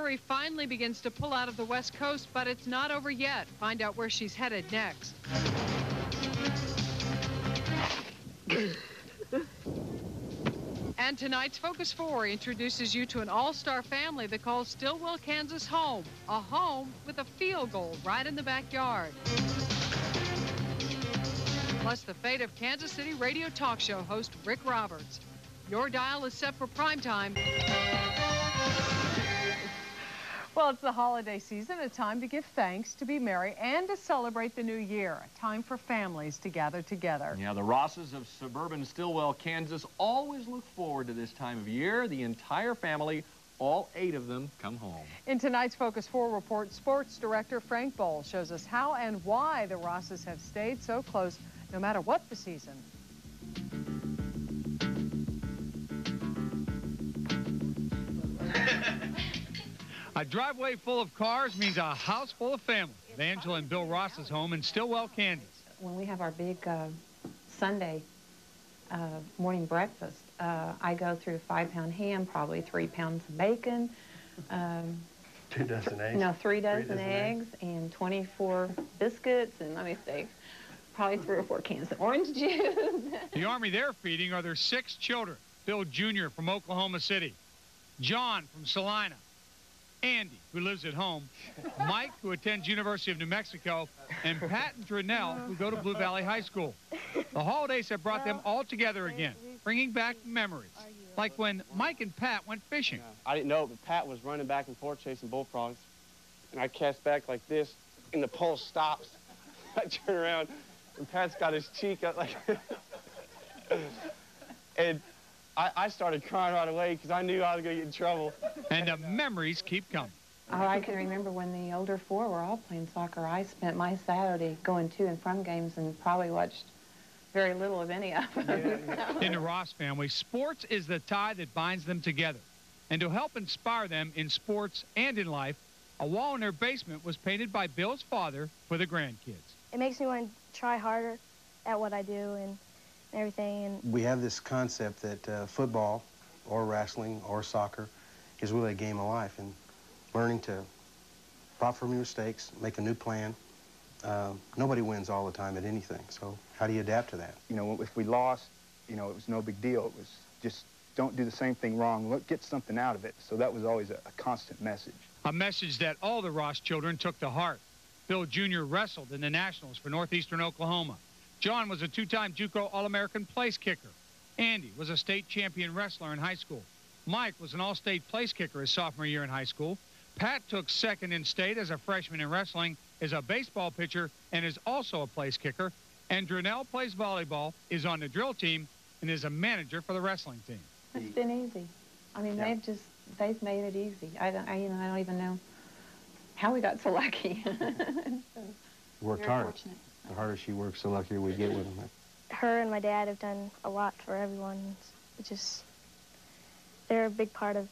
Mary finally begins to pull out of the West Coast, but it's not over yet. Find out where she's headed next. And tonight's Focus 4 introduces you to an all-star family that calls Stillwell, Kansas home. A home with a field goal right in the backyard. Plus the fate of Kansas City radio talk show host Rick Roberts. Your dial is set for prime time. Well, it's the holiday season, a time to give thanks, to be merry, and to celebrate the new year. A time for families to gather together. Yeah, the Rosses of suburban Stillwell, Kansas always look forward to this time of year. The entire family, all 8 of them, come home. In tonight's Focus 4 report, sports director Frank Bowles shows us how and why the Rosses have stayed so close no matter what the season. A driveway full of cars means a house full of family. Angela and Bill Ross's home in Stillwell, Kansas. When we have our big Sunday morning breakfast, I go through a 5-pound ham, probably 3 pounds of bacon. 2 dozen eggs? No, 3 dozen eggs and 24 biscuits, and let me see, probably 3 or 4 cans of orange juice. The army they're feeding are their 6 children. Bill Jr. from Oklahoma City, John from Salina, Andy, who lives at home, Mike, who attends University of New Mexico, and Pat and Drenell, who go to Blue Valley High School. The holidays have brought them all together again, bringing back memories, like when Mike and Pat went fishing. I didn't know it, but Pat was running back and forth chasing bullfrogs, and I cast back like this, and the pole stops. I turn around, and Pat's got his cheek up like and I started crying right away because I knew I was going to get in trouble. And the memories keep coming. Oh, I can remember when the older 4 were all playing soccer. I spent my Saturday going to and from games and probably watched very little of any of them. Yeah. In the Ross family, sports is the tie that binds them together. And to help inspire them in sports and in life, a wall in their basement was painted by Bill's father for the grandkids. It makes me want to try harder at what I do and everything. And we have this concept that football or wrestling or soccer is really a game of life, and learning to profit from your mistakes, make a new plan. Nobody wins all the time at anything, so how do you adapt to that? You know, if we lost, you know, it was no big deal. It was just don't do the same thing wrong. Look, get something out of it. So that was always a constant message. A message that all the Ross children took to heart. Bill Jr. wrestled in the Nationals for Northeastern Oklahoma. John was a 2-time JUCO All-American place kicker. Andy was a state champion wrestler in high school. Mike was an all-state place kicker his sophomore year in high school. Pat took 2nd in state as a freshman in wrestling, is a baseball pitcher, and is also a place kicker. And Drenell plays volleyball, is on the drill team, and is a manager for the wrestling team. It's been easy. I mean, they've made it easy. I don't even know how we got so lucky. Worked hard. Fortunate. The harder she works, the luckier we get with them. Her and my dad have done a lot for everyone. It's just, they're a big part of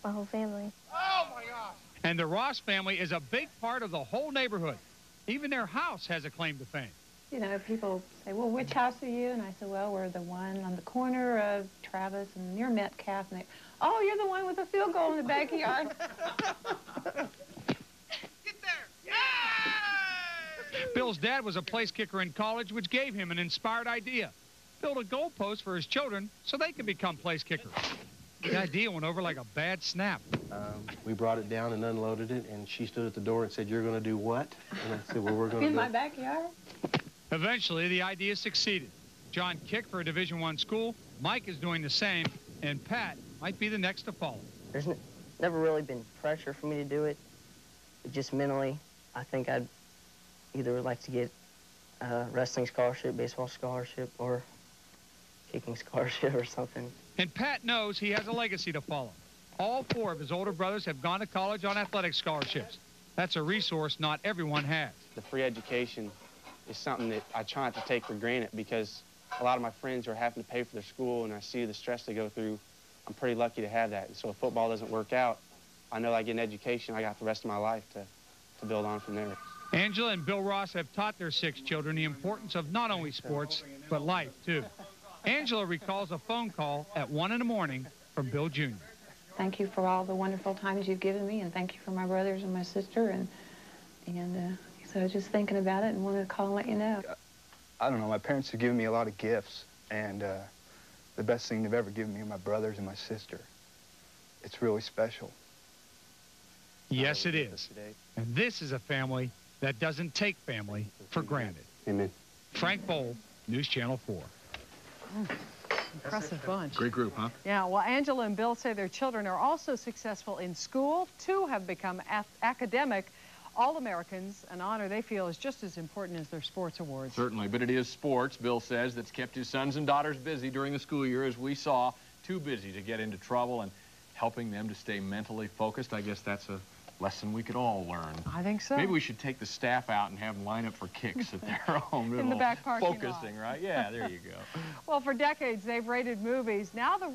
my whole family. Oh, my gosh. And the Ross family is a big part of the whole neighborhood. Even their house has a claim to fame. You know, people say, well, which house are you? And I said, well, we're the one on the corner of Travis and near Metcalf. And they, oh, you're the one with the field goal in the backyard. Get there. Yay! Bill's dad was a place kicker in college, which gave him an inspired idea. Build a goalpost for his children so they can become place kickers. The idea went over like a bad snap. We brought it down and unloaded it, and she stood at the door and said, "You're going to do what?" And I said, "Well, we're going to in my backyard." Eventually, the idea succeeded. John kicked for a Division I school. Mike is doing the same, and Pat might be the next to follow. There's never really been pressure for me to do it. But just mentally, I think I'd either like to get a wrestling scholarship, baseball scholarship, or kicking scholarship or something. And Pat knows he has a legacy to follow. All 4 of his older brothers have gone to college on athletic scholarships. That's a resource not everyone has. The free education is something that I try not to take for granted, because a lot of my friends are having to pay for their school, and I see the stress they go through. I'm pretty lucky to have that. And so if football doesn't work out, I know I get an education. I got the rest of my life to build on from there. Angela and Bill Ross have taught their 6 children the importance of not only sports, but life, too. Angela recalls a phone call at 1 in the morning from Bill Jr. thank you for all the wonderful times you've given me, and thank you for my brothers and my sister, and so I was just thinking about it and wanted to call and let you know. I don't know, my parents have given me a lot of gifts, and the best thing they've ever given me are my brothers and my sister. It's really special. Yes, it is. And this is a family that doesn't take family for granted. Amen. Frank Bowl, News Channel 4. Impressive bunch. Great group, huh? Yeah, well, Angela and Bill say their children are also successful in school. 2 have become academic All-Americans, an honor they feel is just as important as their sports awards. Certainly, but it is sports, Bill says, that's kept his sons and daughters busy during the school year, as we saw, too busy to get into trouble, and helping them to stay mentally focused. I guess that's a lesson we could all learn. I think so. Maybe we should take the staff out and have them line up for kicks at their own in the back parking focusing, lot. right? Yeah, there you go. Well, for decades, they've rated movies. Now the